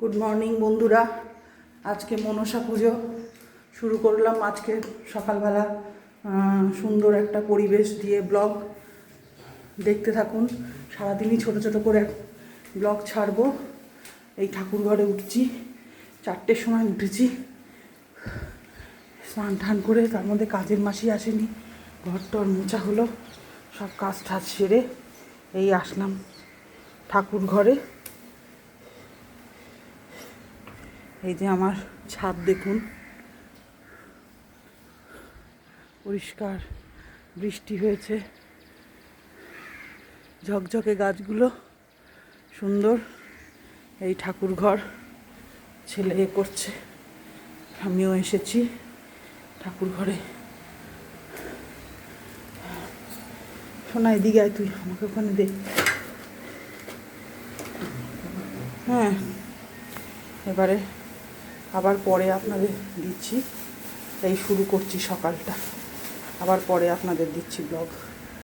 Good morning বন্ধুরা। আজকে মনসা পুজো শুরু করলাম। আজকে সকালবেলা সুন্দর একটা পরিবেশ দিয়ে ব্লগ দেখতে থাকুন। সারাদিনই ছোট ছোট করে ব্লগ ছাড়বো। এই ঠাকুর ঘরে উঠছি, 4টের সময় উঠেছি, স্নান টান করে। তার মধ্যে কাজের মাসি আসেনি, ঘর টর মোছা হলো, সব কাজ টাজ সেরে এই আসলাম ঠাকুর ঘরে। এই যে আমার ছাদ দেখুন, পরিষ্কার, বৃষ্টি হয়েছে, ঝকঝকে গাছগুলো সুন্দর। এই ঠাকুর ঘর ছেলে করছে, আমিও এসেছি ঠাকুর ঘরে। শোনা, এদিকে আয়, তুই আমাকে ওখানে দে। হ্যাঁ, এবারে আবার পরে আপনাদের দিচ্ছি। এই শুরু করছি সকালটা, আবার পরে আপনাদের দিচ্ছি ব্লগ।